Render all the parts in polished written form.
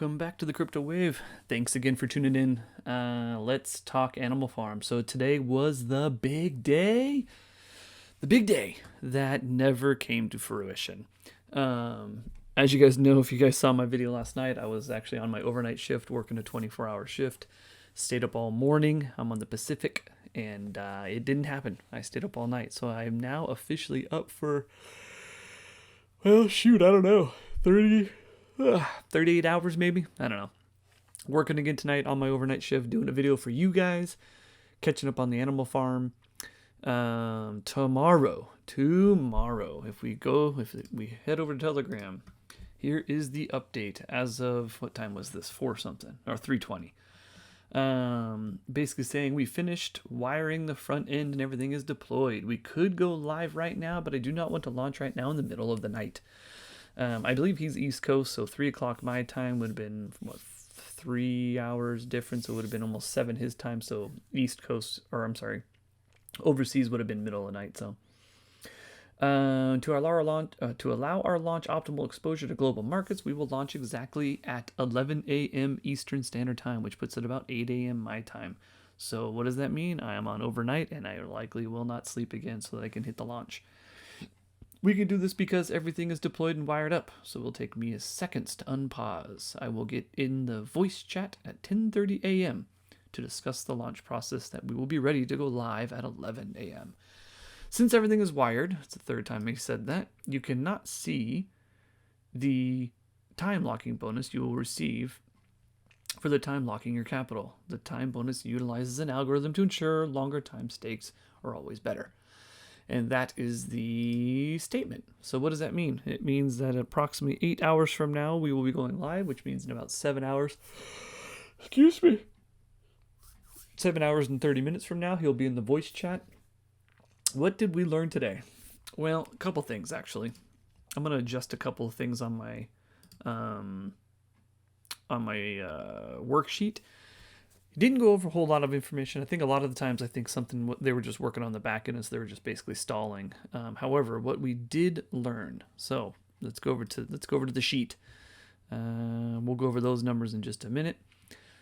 Welcome back to the Crypto Wave. Thanks again for tuning in. Let's talk Animal Farm. So today was the big day. The big day that never came to fruition. As you guys know, if you guys saw my video last night, I was actually on my overnight shift, working a 24-hour shift. Stayed up all morning. I'm on the Pacific, and it didn't happen. I stayed up all night. So I am now officially up for, well, shoot, I don't know, 38 hours maybe? I don't know. Working again tonight on my overnight shift, doing a video for you guys, catching up on the Animal Farm. Tomorrow, if we head over to Telegram, here is the update as of, what time was this? 4 something, or 3:20. Basically saying we finished wiring the front end and everything is deployed. We could go live right now, but I do not want to launch right now in the middle of the night. I believe he's East Coast, so 3 o'clock my time would have been, 3 hours difference. It would have been almost 7 his time, so East Coast, or I'm sorry, overseas would have been middle of the night. So to allow our launch optimal exposure to global markets, we will launch exactly at 11 a.m. Eastern Standard Time, which puts it about 8 a.m. my time. So what does that mean? I am on overnight, and I likely will not sleep again so that I can hit the launch. We can do this because everything is deployed and wired up, so it will take me seconds to unpause. I will get in the voice chat at 10:30 a.m. to discuss the launch process that we will be ready to go live at 11 a.m. Since everything is wired, it's the third time I said that, you cannot see the time locking bonus you will receive for the time locking your capital. The time bonus utilizes an algorithm to ensure longer time stakes are always better. And that is the statement. So what does that mean? It means that approximately 8 hours from now, we will be going live, which means in about 7 hours, 7 hours and 30 minutes from now, he'll be in the voice chat. What did we learn today? Well, a couple things, actually. I'm going to adjust a couple of things on my worksheet. Didn't go over a whole lot of information. I think a lot of the times something they were just working on the back end, and so they were just basically stalling. However, what we did learn. So let's go over to the sheet. We'll go over those numbers in just a minute.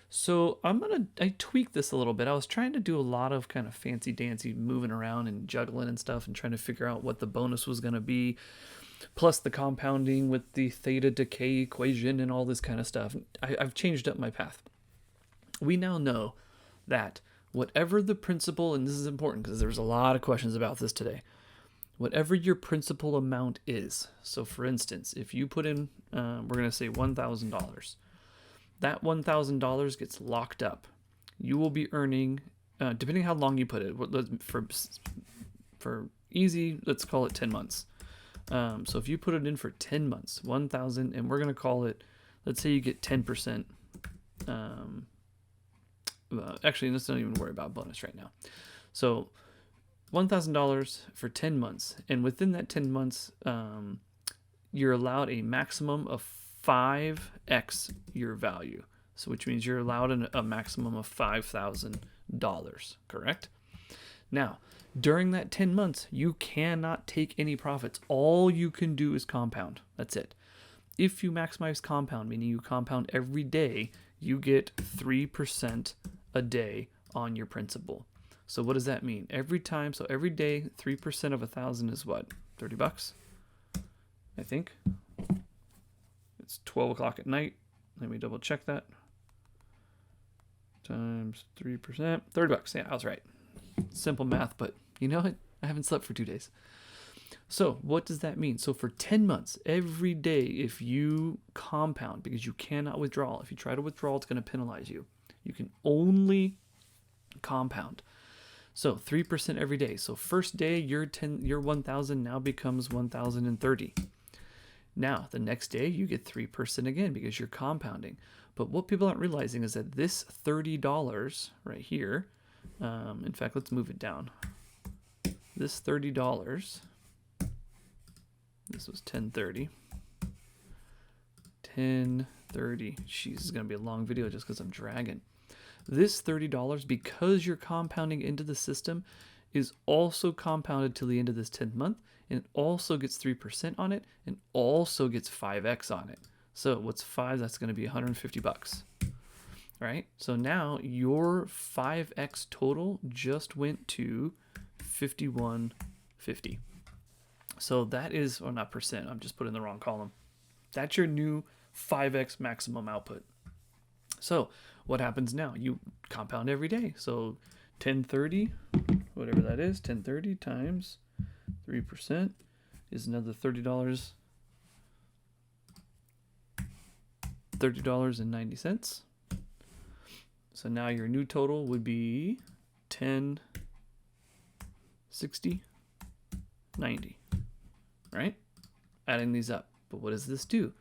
So I tweaked this a little bit. I was trying to do a lot of kind of fancy dancy moving around and juggling and stuff and trying to figure out what the bonus was going to be, plus the compounding with the theta decay equation and all this kind of stuff. I've changed up my path. We now know that whatever the principal, and this is important because there's a lot of questions about this today, whatever your principal amount is. So for instance, if you put in, we're going to say $1,000, that $1,000 gets locked up. You will be earning, depending how long you put it, for easy, let's call it 10 months. So if you put it in for 10 months, 1,000, and we're going to call it, let's say you get 10%. Actually, let's not even worry about bonus right now. So $1,000 for 10 months. And within that 10 months, you're allowed a maximum of 5x your value. So which means you're allowed a maximum of $5,000, correct? Now, during that 10 months, you cannot take any profits. All you can do is compound. That's it. If you maximize compound, meaning you compound every day, you get 3% a day on your principal. So what does that mean? Every day, 3% of 1,000 is what? $30, I think. It's 12 o'clock at night. Let me double check that. Times 3%, $30. Yeah, I was right. Simple math, but you know what? I haven't slept for 2 days. So what does that mean? So for 10 months, every day, if you compound, because you cannot withdraw, if you try to withdraw, it's going to penalize you. You can only compound. So 3% every day. So first day, your 1,000 now becomes 1,030. Now, the next day, you get 3% again because you're compounding. But what people aren't realizing is that this $30 right here, in fact, let's move it down. This $30, this was 1030. 1030. Jeez, this is going to be a long video just because I'm dragging. This $30, because you're compounding into the system, is also compounded till the end of this 10th month, and it also gets 3% on it, and also gets 5x on it. So what's 5? That's going to be 150 bucks. Right? So now your 5x total just went to 5150. So that is, or not percent, I'm just putting the wrong column. That's your new 5x maximum output. So what happens now? You compound every day. So 1030, whatever that is, 1030 times 3% is another $30. $30.90. So now your new total would be 10, 60, 90, right? Adding these up. But what does this do?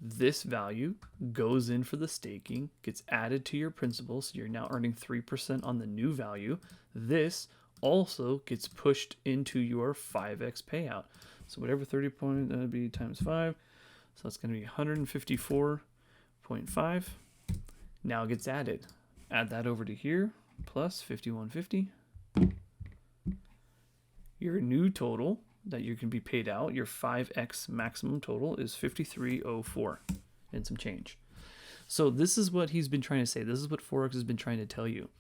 This value goes in for the staking, gets added to your principal, so you're now earning 3% on the new value. This also gets pushed into your 5x payout. So whatever 30 point, that would be times 5. So that's going to be 154.5. Now it gets added. Add that over to here, plus 5150. Your new total that you can be paid out, your 5x maximum total, is 5304 and some change. So this is what he's been trying to say. This is what Forex has been trying to tell you.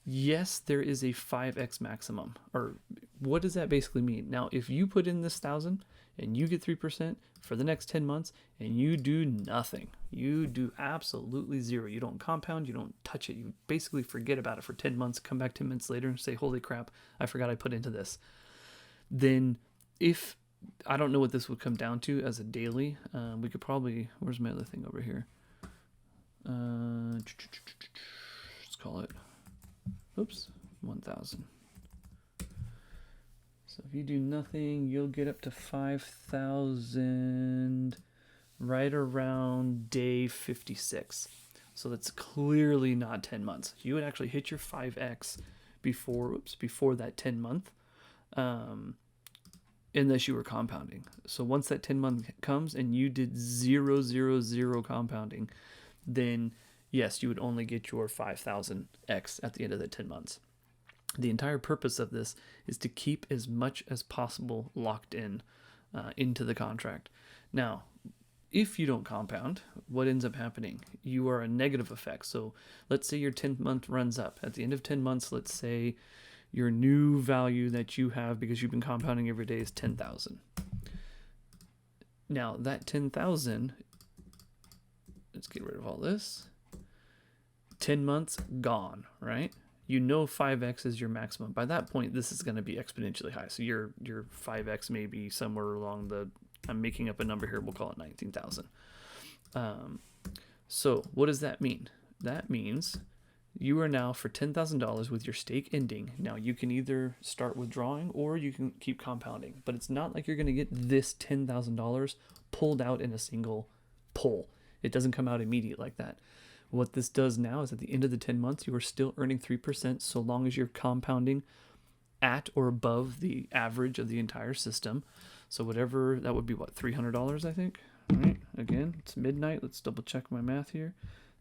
Yes, there is a 5x maximum. Or what does that basically mean? Now, if you put in this 1,000 and you get 3% for the next 10 months and you do nothing, you do absolutely zero. You don't compound, you don't touch it. You basically forget about it for 10 months, come back 10 minutes later and say, holy crap, I forgot I put into this. Then if, I don't know what this would come down to as a daily, we could probably, where's my other thing over here? Let's call it, oops, 1,000. So if you do nothing, you'll get up to 5,000 right around day 56. So that's clearly not 10 months. You would actually hit your 5x before that 10 month, unless you were compounding. So once that 10 month comes and you did 0, 0, 0 compounding, then yes, you would only get your 5,000x at the end of the 10 months. The entire purpose of this is to keep as much as possible locked in into the contract. Now, if you don't compound, what ends up happening? You are a negative effect. So let's say your 10th month runs up. At the end of 10 months, let's say your new value that you have because you've been compounding every day is 10,000. Now that 10,000, let's get rid of all this. 10 months gone, right? You know 5x is your maximum. By that point, this is going to be exponentially high. So your 5x may be somewhere along the, I'm making up a number here, we'll call it 19,000. So what does that mean? That means you are now for $10,000 with your stake ending. Now you can either start withdrawing or you can keep compounding, but it's not like you're going to get this $10,000 pulled out in a single pull. It doesn't come out immediate like that. What this does now is at the end of the 10 months, you are still earning 3% so long as you're compounding at or above the average of the entire system. So whatever, that would be what, $300, I think? All right, again, it's midnight. Let's double check my math here.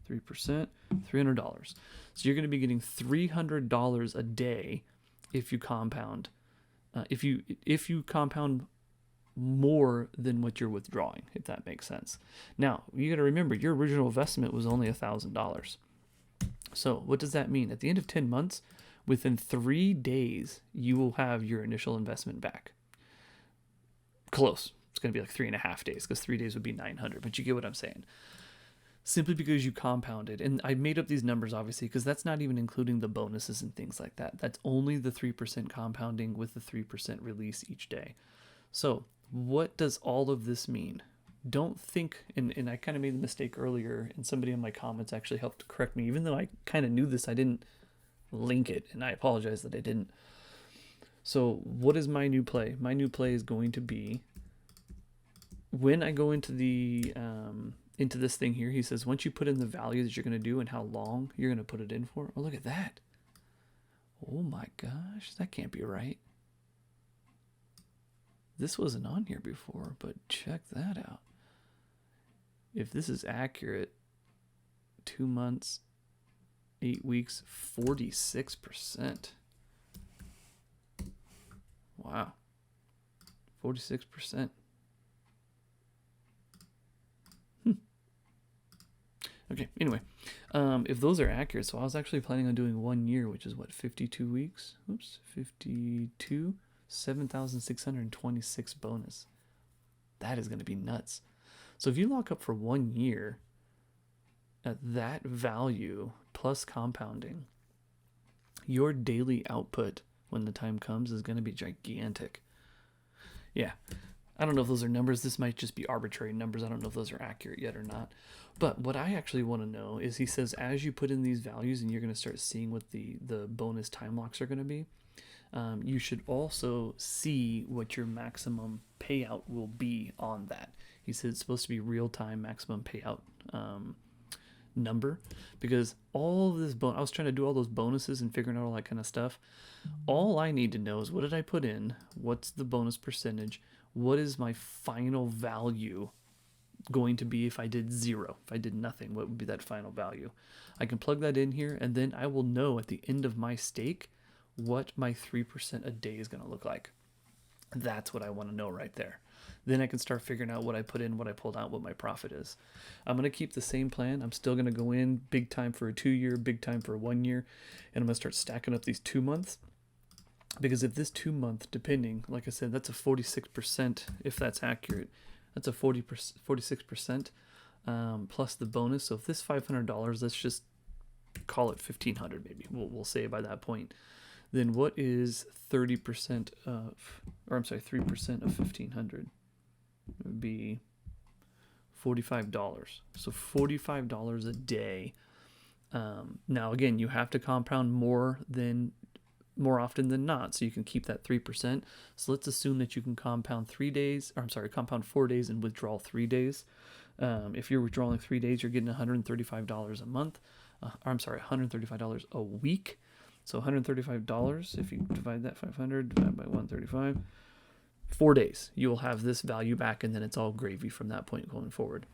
3%, $300. So you're going to be getting $300 a day if you compound. If you compound more than what you're withdrawing, if that makes sense. Now, you got to remember, your original investment was only $1,000. So what does that mean? At the end of 10 months, within 3 days, you will have your initial investment back. Close. It's going to be like 3.5 days because 3 days would be 900, but you get what I'm saying. Simply because you compounded. And I made up these numbers, obviously, because that's not even including the bonuses and things like that. That's only the 3% compounding with the 3% release each day. So what does all of this mean? Don't think, and I kind of made the mistake earlier, and somebody in my comments actually helped correct me. Even though I kind of knew this, I didn't link it, and I apologize that I didn't. So what is my new play? My new play is going to be, when I go into the into this thing here, he says, once you put in the value that you're going to do and how long you're going to put it in for. Oh, look at that. Oh my gosh, that can't be right. This wasn't on here before, but check that out. If this is accurate, 2 months, 8 weeks, 46%. Wow. 46%. Okay, anyway, if those are accurate, so I was actually planning on doing 1 year, which is what, 52 weeks? Oops, 52, 7,626 bonus. That is going to be nuts. So if you lock up for 1 year at that value plus compounding, your daily output when the time comes is going to be gigantic. Yeah, I don't know if those are numbers. This might just be arbitrary numbers. I don't know if those are accurate yet or not. But what I actually want to know is, he says, as you put in these values and you're going to start seeing what the bonus time locks are going to be, you should also see what your maximum payout will be on that. He said it's supposed to be real-time maximum payout number, because all this I was trying to do all those bonuses and figuring out all that kind of stuff. All I need to know is, what did I put in? What's the bonus percentage? What is my final value going to be if I did zero? If I did nothing, what would be that final value? I can plug that in here, and then I will know at the end of my stake what my 3% a day is going to look like. That's what I want to know right there. Then I can start figuring out what I put in, what I pulled out, what my profit is. I'm going to keep the same plan. I'm still going to go in big time for a 2 year, big time for a 1 year, and I'm going to start stacking up these 2 months. Because if this 2 month, depending, like I said, that's a 46%, if that's accurate, that's a 46% plus the bonus. So if this $500, let's just call it $1,500 maybe, we'll say by that point. Then what is 30% of, or I'm sorry, 3% of 1,500? It would be $45. So $45 a day. Now again, you have to compound more often than not, so you can keep that 3%. So let's assume that you can compound 3 days, or I'm sorry, compound 4 days and withdraw 3 days. If you're withdrawing 3 days, you're getting $135 a month. I'm sorry, $135 a week. So $135, if you divide that 500 divided by 135, 4 days, you will have this value back, and then it's all gravy from that point going forward.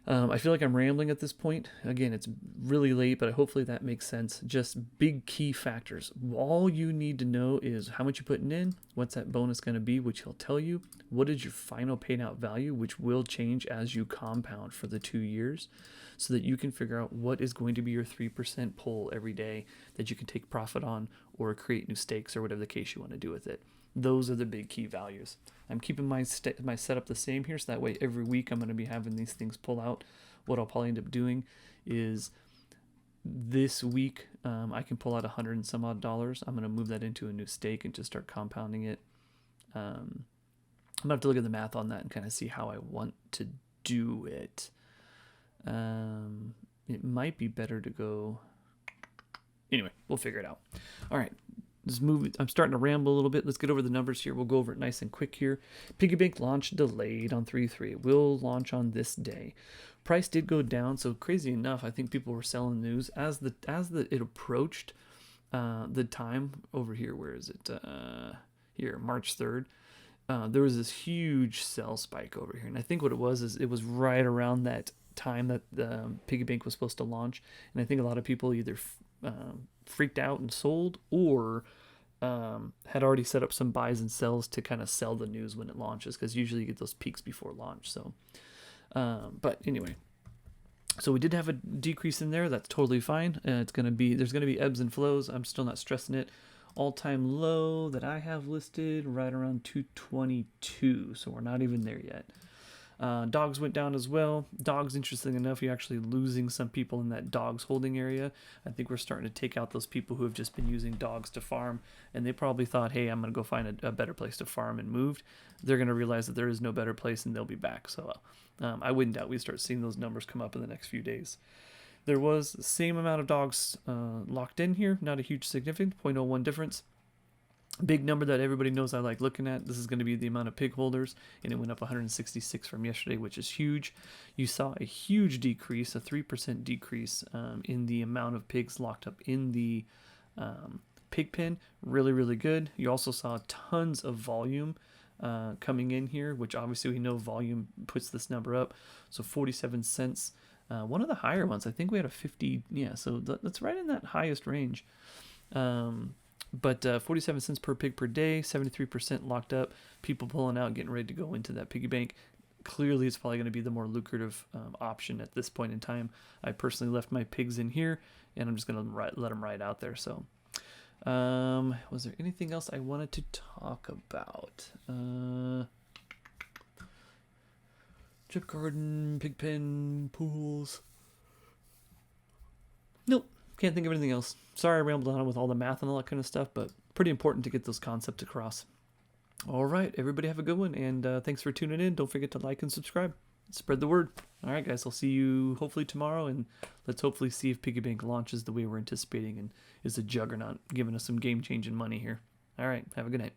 I feel like I'm rambling at this point. Again, it's really late, but hopefully that makes sense. Just big key factors. All you need to know is how much you're putting in, what's that bonus going to be, which he'll tell you, what is your final paid out value, which will change as you compound for the 2 years, so that you can figure out what is going to be your 3% pull every day that you can take profit on or create new stakes or whatever the case you want to do with it. Those are the big key values. I'm keeping my setup the same here, so that way every week I'm going to be having these things pull out. What I'll probably end up doing is this week I can pull out $100 and some odd. I'm going to move that into a new stake and just start compounding it. I'm going to have to look at the math on that and kind of see how I want to do it. It might be better to go. Anyway, we'll figure it out. All right. Let's move. I'm starting to ramble a little bit. Let's get over the numbers here. We'll go over it nice and quick here. Piggy Bank launch delayed on 3/3. It will launch on this day. Price did go down, so crazy enough, I think people were selling news as it approached the time over here. Where is it? Here, March 3rd. There was this huge sell spike over here, and I think what it was is it was right around that time that the Piggy Bank was supposed to launch, and I think a lot of people either freaked out and sold, or had already set up some buys and sells to kind of sell the news when it launches, because usually you get those peaks before launch. So but anyway, so we did have a decrease in there. That's totally fine. There's gonna be ebbs and flows. I'm still not stressing it. All-time low that I have listed right around 222, so we're not even there yet. Dogs went down as well. Dogs, interesting enough, you're actually losing some people in that dogs holding area. I think we're starting to take out those people who have just been using dogs to farm, and they probably thought, hey, I'm going to go find a better place to farm, and moved. They're going to realize that there is no better place, and they'll be back. So I wouldn't doubt we start seeing those numbers come up in the next few days. There was the same amount of dogs locked in here. Not a huge significant 0.01 difference. Big number that everybody knows I like looking at. This is going to be the amount of pig holders, and it went up 166 from yesterday, which is huge. You saw a huge decrease, a 3% decrease in the amount of pigs locked up in the pig pen. Really, really good. You also saw tons of volume coming in here, which obviously we know volume puts this number up. So 47 cents. One of the higher ones. I think we had a 50. Yeah, so that's right in that highest range. But 47 cents per pig per day, 73% locked up, people pulling out, getting ready to go into that piggy bank. clearly it's probably going to be the more lucrative option at this point in time. I personally left my pigs in here, and I'm just going to let them ride out there. So was there anything else I wanted to talk about? Drip garden, pig pen, pools. Nope, can't think of anything else. Sorry I rambled on with all the math and all that kind of stuff, but pretty important to get those concepts across. All right, everybody have a good one, and thanks for tuning in. Don't forget to like and subscribe. Spread the word. All right, guys, I'll see you hopefully tomorrow, and let's hopefully see if Piggy Bank launches the way we're anticipating and is a juggernaut, giving us some game-changing money here. All right, have a good night.